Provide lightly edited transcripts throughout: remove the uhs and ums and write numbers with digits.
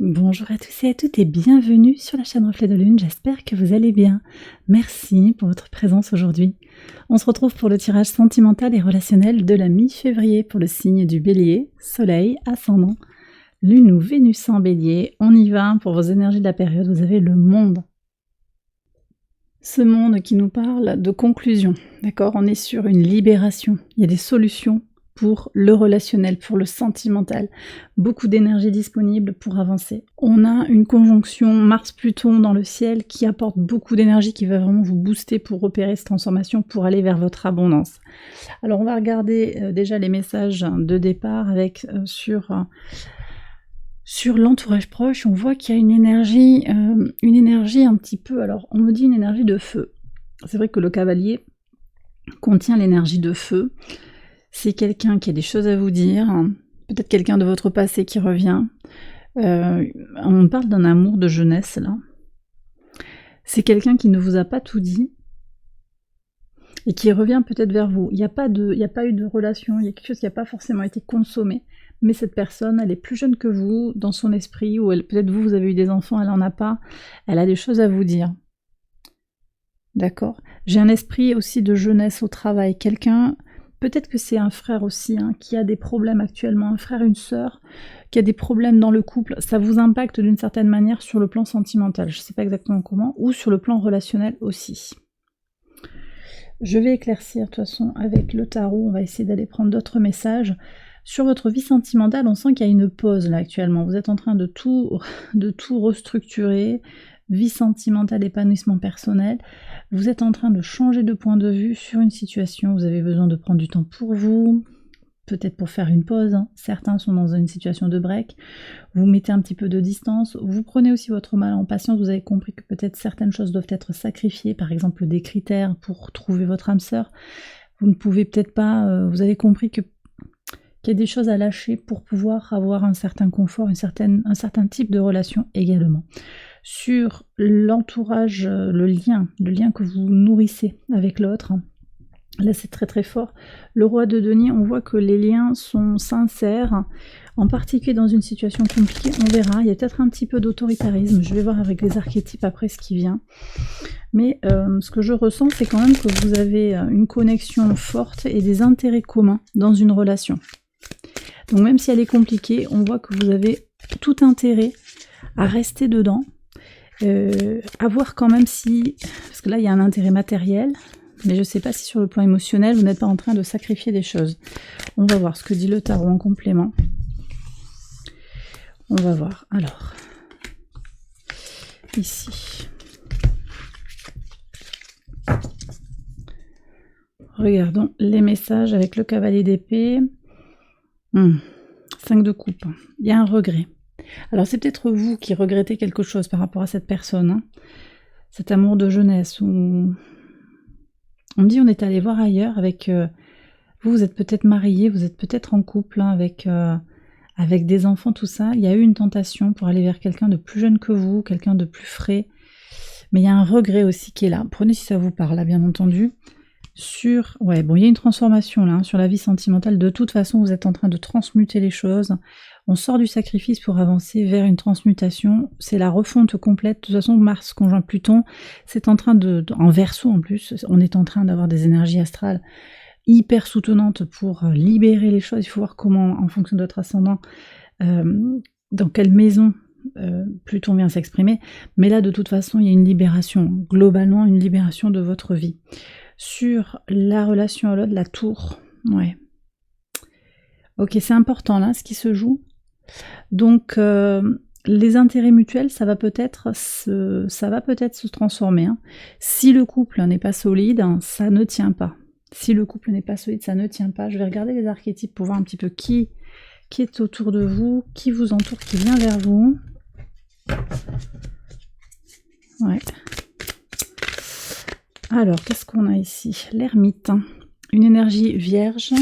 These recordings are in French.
Bonjour à tous et à toutes et bienvenue sur la chaîne Reflet de Lune, j'espère que vous allez bien. Merci pour votre présence aujourd'hui. On se retrouve pour le tirage sentimental et relationnel de la mi-février pour le signe du Bélier, Soleil, Ascendant, Lune ou Vénus en Bélier. On y va pour vos énergies de la période, vous avez le monde. Ce monde qui nous parle de conclusion, d'accord? On est sur une libération, il y a des solutions pour le relationnel, pour le sentimental. Beaucoup d'énergie disponible pour avancer. On a une conjonction Mars-Pluton dans le ciel qui apporte beaucoup d'énergie, qui va vraiment vous booster pour opérer cette transformation, pour aller vers votre abondance. Alors on va regarder déjà les messages de départ avec sur l'entourage proche. On voit qu'il y a une énergie un petit peu, alors on me dit une énergie de feu. C'est vrai que le cavalier contient l'énergie de feu. C'est quelqu'un qui a des choses à vous dire, peut-être quelqu'un de votre passé qui revient. On parle d'un amour de jeunesse là. C'est quelqu'un qui ne vous a pas tout dit et qui revient peut-être vers vous. Il n'y a pas eu de relation, il y a quelque chose qui n'a pas forcément été consommé, mais cette personne, elle est plus jeune que vous dans son esprit, ou peut-être vous avez eu des enfants, elle n'en a pas, elle a des choses à vous dire. D'accord ? J'ai un esprit aussi de jeunesse au travail, quelqu'un... Peut-être que c'est un frère aussi qui a des problèmes actuellement, un frère, une sœur, qui a des problèmes dans le couple. Ça vous impacte d'une certaine manière sur le plan sentimental, je ne sais pas exactement comment, ou sur le plan relationnel aussi. Je vais éclaircir de toute façon avec le tarot, on va essayer d'aller prendre d'autres messages. Sur votre vie sentimentale, on sent qu'il y a une pause là actuellement. Vous êtes en train de tout restructurer, vie sentimentale, épanouissement personnel. Vous êtes en train de changer de point de vue sur une situation, vous avez besoin de prendre du temps pour vous, peut-être pour faire une pause, certains sont dans une situation de break, vous mettez un petit peu de distance, vous prenez aussi votre mal en patience, vous avez compris que peut-être certaines choses doivent être sacrifiées, par exemple des critères pour trouver votre âme sœur, vous ne pouvez peut-être pas, vous avez compris qu'il y a des choses à lâcher pour pouvoir avoir un certain confort, un certain type de relation également. Sur l'entourage, le lien que vous nourrissez avec l'autre, là c'est très très fort. Le roi de denier, on voit que les liens sont sincères, en particulier dans une situation compliquée, on verra, il y a peut-être un petit peu d'autoritarisme, je vais voir avec les archétypes après ce qui vient. Mais ce que je ressens, c'est quand même que vous avez une connexion forte et des intérêts communs dans une relation. Donc même si elle est compliquée, on voit que vous avez tout intérêt à rester dedans, à voir quand même si, parce que là il y a un intérêt matériel, mais je ne sais pas si sur le plan émotionnel vous n'êtes pas en train de sacrifier des choses. On va voir ce que dit le tarot en complément. On va voir, alors, ici. Regardons les messages avec le cavalier d'épée. 5 de coupe, il y a un regret. Alors c'est peut-être vous qui regrettez quelque chose par rapport à cette personne, cet amour de jeunesse, où on me dit on est allé voir ailleurs avec vous êtes peut-être marié, vous êtes peut-être en couple avec des enfants, tout ça, il y a eu une tentation pour aller vers quelqu'un de plus jeune que vous, quelqu'un de plus frais, mais il y a un regret aussi qui est là, prenez si ça vous parle là bien entendu. Il y a une transformation là, sur la vie sentimentale, de toute façon vous êtes en train de transmuter les choses, on sort du sacrifice pour avancer vers une transmutation, c'est la refonte complète, de toute façon Mars conjoint Pluton, c'est en train en Verseau en plus, on est en train d'avoir des énergies astrales hyper soutenantes pour libérer les choses, il faut voir comment, en fonction de votre ascendant, dans quelle maison Pluton vient s'exprimer, mais là de toute façon il y a une libération, globalement une libération de votre vie. Sur la relation à l'autre, la tour, ouais. Ok, c'est important là, ce qui se joue. Donc, les intérêts mutuels, ça va peut-être se transformer. Si le couple n'est pas solide, ça ne tient pas. Si le couple n'est pas solide, ça ne tient pas. Je vais regarder les archétypes pour voir un petit peu qui est autour de vous, qui vous entoure, qui vient vers vous. Ouais. Alors, qu'est-ce qu'on a ici? L'ermite, une énergie vierge,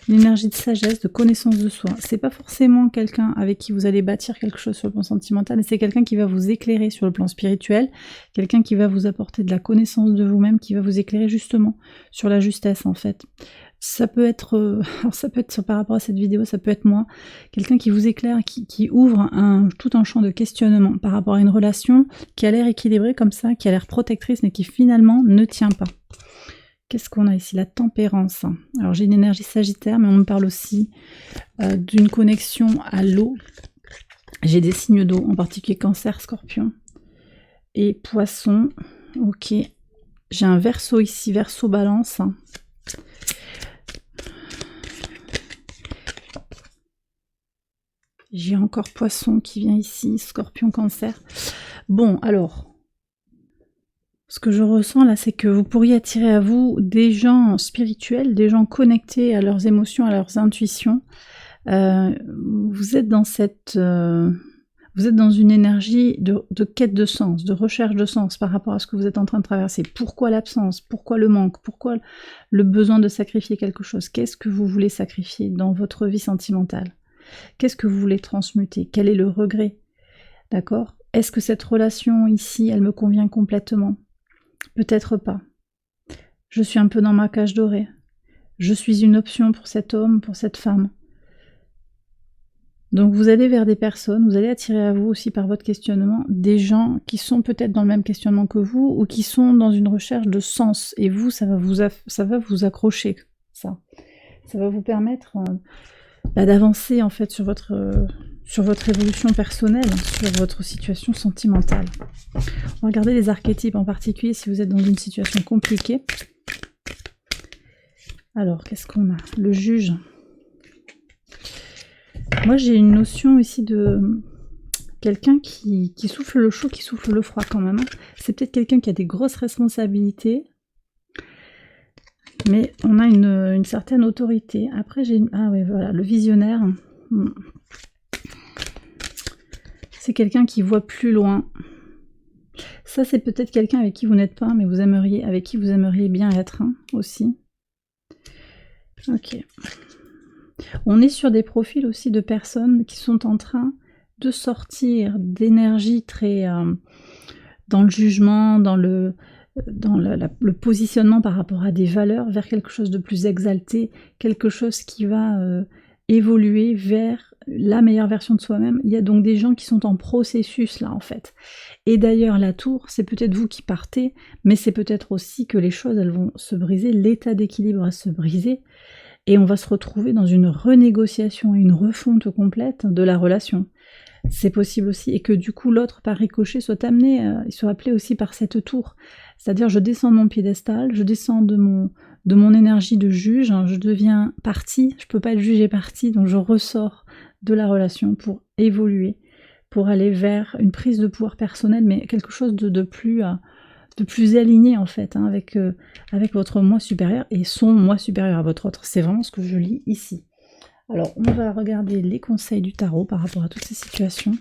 une énergie de sagesse, de connaissance de soi. C'est pas forcément quelqu'un avec qui vous allez bâtir quelque chose sur le plan sentimental, mais c'est quelqu'un qui va vous éclairer sur le plan spirituel, quelqu'un qui va vous apporter de la connaissance de vous-même, qui va vous éclairer justement sur la justesse en fait. Ça peut être, alors ça peut être par rapport à cette vidéo, ça peut être moi, quelqu'un qui vous éclaire, qui ouvre tout un champ de questionnement par rapport à une relation qui a l'air équilibrée comme ça, qui a l'air protectrice, mais qui finalement ne tient pas. Qu'est-ce qu'on a ici? La tempérance. Alors j'ai une énergie sagittaire, mais on me parle aussi d'une connexion à l'eau. J'ai des signes d'eau, en particulier cancer, scorpion et poisson. Ok. J'ai un verseau ici, verseau balance. J'ai encore poisson qui vient ici, scorpion, cancer. Bon, alors, ce que je ressens là, c'est que vous pourriez attirer à vous des gens spirituels, des gens connectés à leurs émotions, à leurs intuitions. Vous êtes dans cette... vous êtes dans une énergie de quête de sens, de recherche de sens par rapport à ce que vous êtes en train de traverser. Pourquoi l'absence? Pourquoi le manque? Pourquoi le besoin de sacrifier quelque chose? Qu'est-ce que vous voulez sacrifier dans votre vie sentimentale? Qu'est-ce que vous voulez transmuter? Quel est le regret? D'accord? Est-ce que cette relation ici, elle me convient complètement? Peut-être pas. Je suis un peu dans ma cage dorée. Je suis une option pour cet homme, pour cette femme. Donc vous allez vers des personnes, vous allez attirer à vous aussi par votre questionnement des gens qui sont peut-être dans le même questionnement que vous ou qui sont dans une recherche de sens. Et vous, ça va vous accrocher, ça. Ça va vous permettre d'avancer en fait sur votre évolution personnelle, sur votre situation sentimentale. On va regarder les archétypes en particulier si vous êtes dans une situation compliquée. Alors, qu'est-ce qu'on a? Le juge. Moi, j'ai une notion ici de quelqu'un qui souffle le chaud, qui souffle le froid quand même. C'est peut-être quelqu'un qui a des grosses responsabilités, mais on a une certaine autorité. Après, j'ai... Ah oui, voilà, le visionnaire. C'est quelqu'un qui voit plus loin. Ça, c'est peut-être quelqu'un avec qui vous n'êtes pas, mais avec qui vous aimeriez bien être aussi. Ok. On est sur des profils aussi de personnes qui sont en train de sortir d'énergie très dans le jugement, dans le positionnement par rapport à des valeurs vers quelque chose de plus exalté, quelque chose qui va évoluer vers la meilleure version de soi-même. Il y a donc des gens qui sont en processus là en fait. Et d'ailleurs la tour, c'est peut-être vous qui partez, mais c'est peut-être aussi que les choses elles vont se briser, l'état d'équilibre va se briser. Et on va se retrouver dans une renégociation et une refonte complète de la relation. C'est possible aussi. Et que du coup, l'autre, par ricochet, soit amené, il soit appelé aussi par cette tour. C'est-à-dire, je descends de mon piédestal, je descends de mon énergie de juge, hein, je deviens partie, je peux pas être jugée partie, donc je ressors de la relation pour évoluer, pour aller vers une prise de pouvoir personnel, mais quelque chose de plus aligné en fait hein, avec votre moi supérieur et son moi supérieur à votre autre. C'est vraiment ce que je lis ici. Alors on va regarder les conseils du tarot par rapport à toutes ces situations.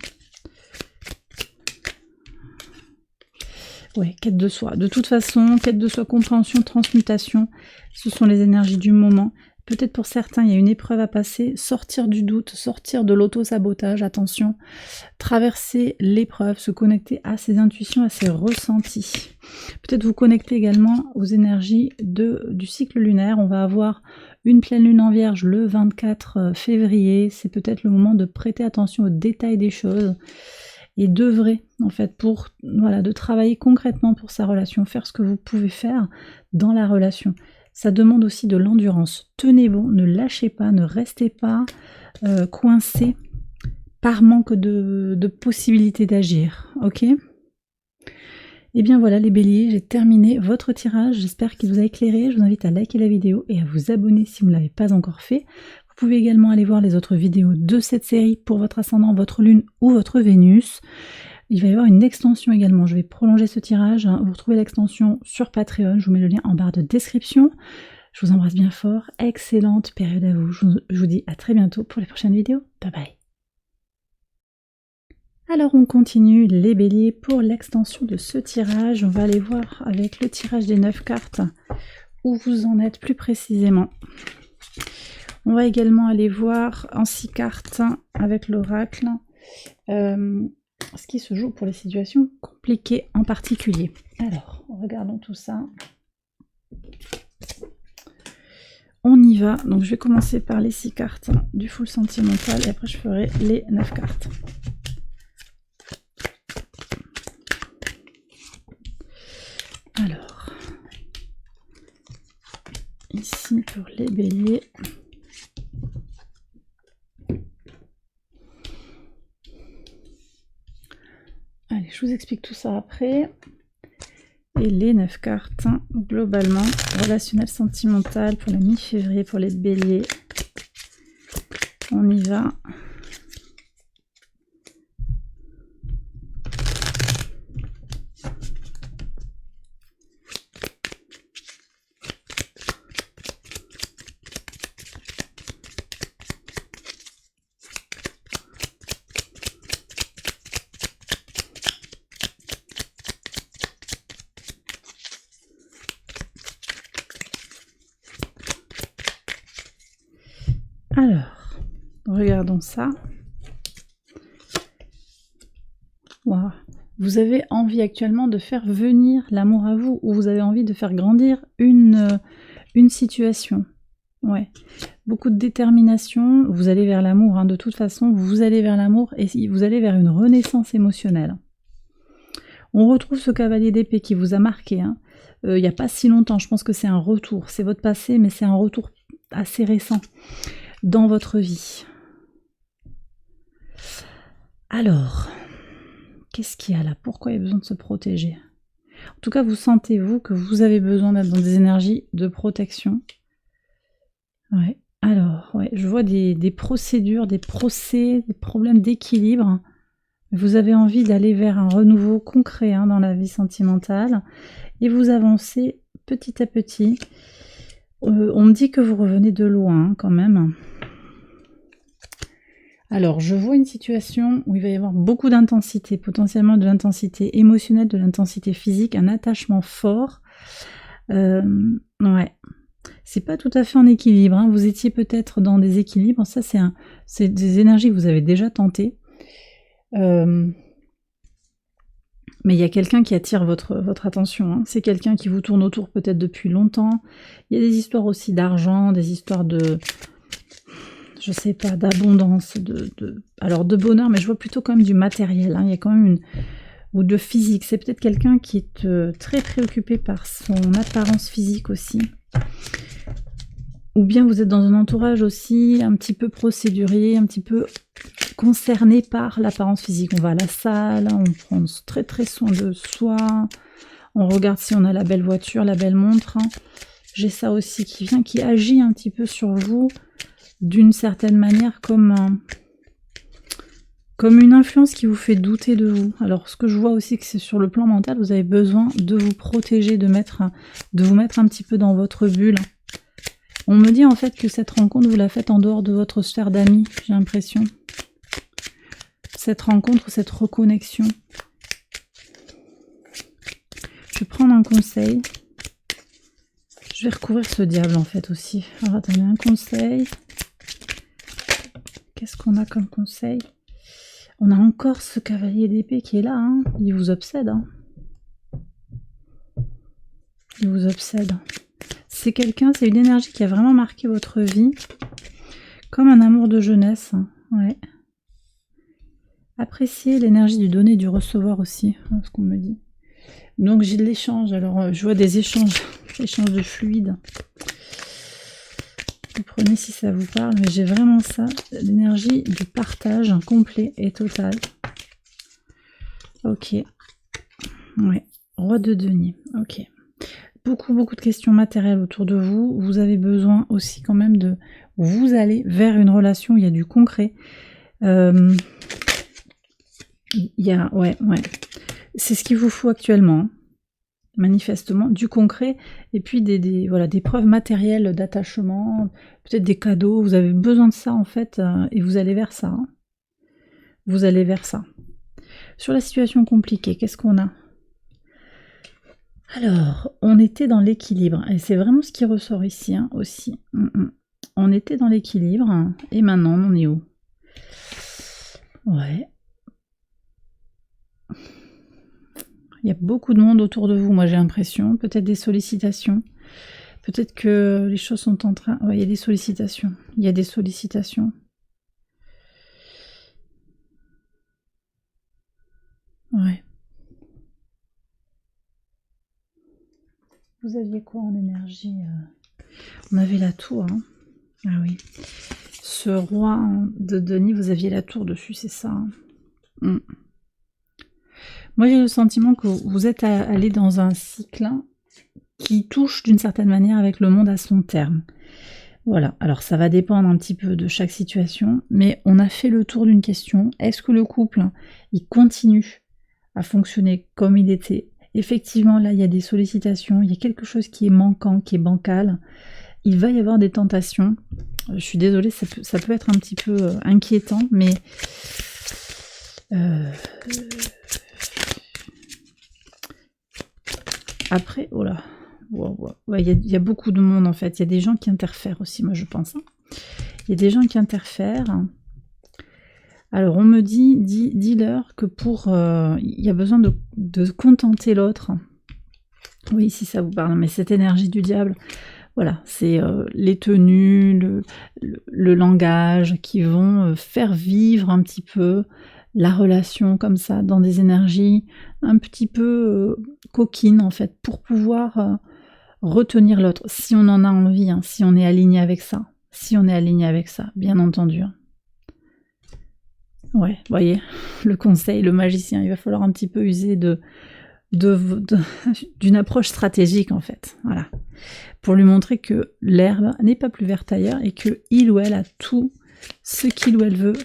Ouais, quête de soi. De toute façon, quête de soi, compréhension, transmutation, ce sont les énergies du moment. Peut-être pour certains, il y a une épreuve à passer, sortir du doute, sortir de l'auto-sabotage, attention, traverser l'épreuve, se connecter à ses intuitions, à ses ressentis. Peut-être vous connecter également aux énergies du cycle lunaire. On va avoir une pleine lune en Vierge le 24 février. C'est peut-être le moment de prêter attention aux détails des choses et d'œuvrer en fait pour de travailler concrètement pour sa relation, faire ce que vous pouvez faire dans la relation. Ça demande aussi de l'endurance. Tenez bon, ne lâchez pas, ne restez pas coincé par manque de possibilité d'agir. Ok ? Et bien voilà les béliers, j'ai terminé votre tirage. J'espère qu'il vous a éclairé. Je vous invite à liker la vidéo et à vous abonner si vous ne l'avez pas encore fait. Vous pouvez également aller voir les autres vidéos de cette série pour votre ascendant, votre lune ou votre Vénus. Il va y avoir une extension également, je vais prolonger ce tirage. Vous retrouvez l'extension sur Patreon, je vous mets le lien en barre de description. Je vous embrasse bien fort, excellente période à vous. Je vous dis à très bientôt pour les prochaines vidéos. Bye bye. Alors on continue les béliers pour l'extension de ce tirage. On va aller voir avec le tirage des 9 cartes où vous en êtes plus précisément. On va également aller voir en 6 cartes avec l'oracle. Ce qui se joue pour les situations compliquées en particulier. Alors, regardons tout ça. on y va. Donc je vais commencer par les 6 cartes du full sentimental et après je ferai les 9 cartes. Alors, ici pour les béliers. Allez, je vous explique tout ça après. Et les 9 cartes, globalement, relationnel sentimental pour la mi-février, pour les béliers. On y va. Alors, regardons ça. Wow. Vous avez envie actuellement de faire venir l'amour à vous, ou vous avez envie de faire grandir une situation. Ouais. Beaucoup de détermination, vous allez vers l'amour, hein. De toute façon, vous allez vers l'amour et vous allez vers une renaissance émotionnelle. On retrouve ce cavalier d'épée qui vous a marqué, hein. Il n'y a pas si longtemps, je pense que c'est un retour. C'est votre passé, mais c'est un retour assez récent dans votre vie. Alors, qu'est-ce qu'il y a là? Pourquoi il y a besoin de se protéger? En tout cas, vous sentez, vous, que vous avez besoin d'être dans des énergies de protection. Ouais. Alors, ouais, je vois des procédures, des procès, des problèmes d'équilibre. Vous avez envie d'aller vers un renouveau concret, hein, dans la vie sentimentale. Et vous avancez petit à petit. On me dit que vous revenez de loin, hein, quand même. Alors, je vois une situation où il va y avoir beaucoup d'intensité, potentiellement de l'intensité émotionnelle, de l'intensité physique, un attachement fort. Ouais. C'est pas tout à fait en équilibre, hein. Vous étiez peut-être dans des équilibres. Ça, c'est des énergies que vous avez déjà tentées. Mais il y a quelqu'un qui attire votre attention, hein. C'est quelqu'un qui vous tourne autour peut-être depuis longtemps. Il y a des histoires aussi d'argent, des histoires de... je sais pas, d'abondance, alors de bonheur, mais je vois plutôt quand même du matériel, hein. Il y a quand même ou de physique. C'est peut-être quelqu'un qui est très préoccupé par son apparence physique aussi. Ou bien vous êtes dans un entourage aussi un petit peu procédurier, un petit peu concerné par l'apparence physique. On va à la salle, on prend très très soin de soi, on regarde si on a la belle voiture, la belle montre, hein. J'ai ça aussi qui vient, qui agit un petit peu sur vous, d'une certaine manière comme une influence qui vous fait douter de vous. Alors ce que je vois aussi, que c'est sur le plan mental, vous avez besoin de vous protéger, de vous mettre un petit peu dans votre bulle. On me dit en fait que cette rencontre, vous la faites en dehors de votre sphère d'amis, j'ai l'impression. Cette rencontre, cette reconnexion. Je vais prendre un conseil. Je vais recouvrir ce diable en fait aussi. Alors attendez, un conseil. Qu'est-ce qu'on a comme conseil? On a encore ce cavalier d'épée qui est là, hein. Il vous obsède, hein. Il vous obsède. C'est une énergie qui a vraiment marqué votre vie, comme un amour de jeunesse, hein. Ouais. Appréciez l'énergie du donner et du recevoir aussi, ce qu'on me dit. Donc j'ai de l'échange, alors je vois des échanges de fluide. Vous prenez si ça vous parle, mais j'ai vraiment ça, l'énergie du partage complet et total. Ok. Ouais. Roi de denier. Ok. Beaucoup de questions matérielles autour de vous. Vous avez besoin aussi quand même de vous aller vers une relation où il y a du concret. Il y a, ouais. C'est ce qu'il vous faut actuellement, hein. Manifestement, du concret, et puis des preuves matérielles d'attachement, peut-être des cadeaux. Vous avez besoin de ça en fait, et vous allez vers ça, hein. Vous allez vers ça. Sur la situation compliquée, qu'est-ce qu'on a? Alors, on était dans l'équilibre, et c'est vraiment ce qui ressort ici, hein, aussi. On était dans l'équilibre, hein, et maintenant on est où? Ouais. Il y a beaucoup de monde autour de vous, moi j'ai l'impression, peut-être des sollicitations, Peut-être que les choses sont en train... Ouais, il y a des sollicitations. Il y a des sollicitations. Ouais. Vous aviez quoi en énergie? On avait la tour, hein. Ah oui. Ce roi de Denis, vous aviez la tour dessus, c'est ça, hein. Moi, j'ai le sentiment que vous êtes allé dans un cycle qui touche d'une certaine manière avec le monde à son terme. Voilà, alors ça va dépendre un petit peu de chaque situation, mais on a fait le tour d'une question. Est-ce que le couple, il continue à fonctionner comme il était? Effectivement, là, il y a des sollicitations, il y a quelque chose qui est manquant, qui est bancal. Il va y avoir des tentations. Je suis désolée, ça peut être un petit peu inquiétant, mais... Après, oh là... Ouais, il y a beaucoup de monde en fait. Il y a des gens qui interfèrent aussi, moi je pense. Il y a des gens qui interfèrent. Alors on me dit, dis-leur que pour... il y a besoin de contenter l'autre. Oui, si ça vous parle, mais cette énergie du diable, voilà, c'est les tenues, le langage qui vont faire vivre un petit peu la relation comme ça, dans des énergies un petit peu coquines en fait, pour pouvoir... retenir l'autre, si on en a envie, hein, si on est aligné avec ça. Si on est aligné avec ça, bien entendu. Ouais, voyez, le conseil, le magicien, il va falloir un petit peu user d'une approche stratégique, en fait. Voilà. Pour lui montrer que l'herbe n'est pas plus verte ailleurs et que il ou elle a tout ce qu'il ou elle veut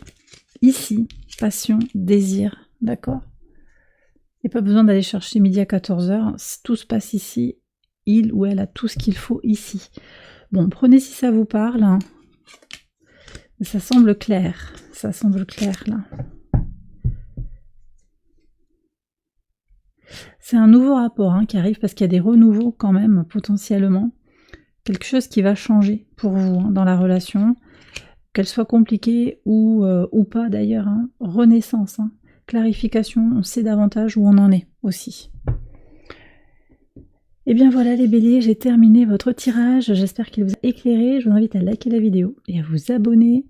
ici. Passion, désir, d'accord? Il n'y a pas besoin d'aller chercher midi à 14h, tout se passe ici. Il ou elle a tout ce qu'il faut ici. Bon, prenez si ça vous parle. Hein. Ça semble clair. Ça semble clair, là. C'est un nouveau rapport hein, qui arrive parce qu'il y a des renouveaux quand même, potentiellement. Quelque chose qui va changer pour vous hein, dans la relation. Qu'elle soit compliquée ou pas d'ailleurs. Hein. Renaissance, hein. Clarification, on sait davantage où on en est aussi. Et bien voilà les béliers, j'ai terminé votre tirage, j'espère qu'il vous a éclairé, je vous invite à liker la vidéo et à vous abonner.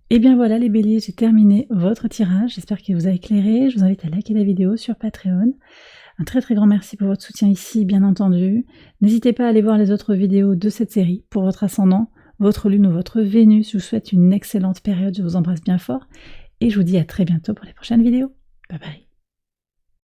Et bien voilà les béliers, j'ai terminé votre tirage, j'espère qu'il vous a éclairé, je vous invite à liker la vidéo sur Patreon. Un très très grand merci pour votre soutien ici, bien entendu. N'hésitez pas à aller voir les autres vidéos de cette série pour votre ascendant, votre lune ou votre Vénus. Je vous souhaite une excellente période, je vous embrasse bien fort et je vous dis à très bientôt pour les prochaines vidéos. Bye bye.